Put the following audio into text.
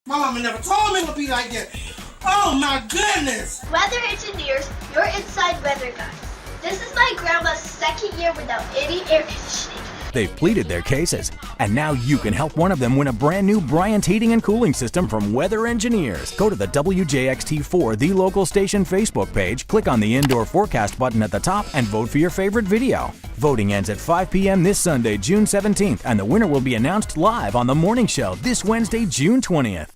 My mama never told me it would be like that. Oh my goodness! Weather engineers, your inside weather guys. This is my grandma's second year without any air conditioning. They've pleaded their cases, and now you can help one of them win a brand new Bryant heating and cooling system from Weather Engineers. Go to the WJXT4 The Local Station Facebook page, click on the Indoor Forecast button at the top, and vote for your favorite video. Voting ends at 5 p.m. this Sunday, June 17th, and the winner will be announced live on The Morning Show this Wednesday, June 20th.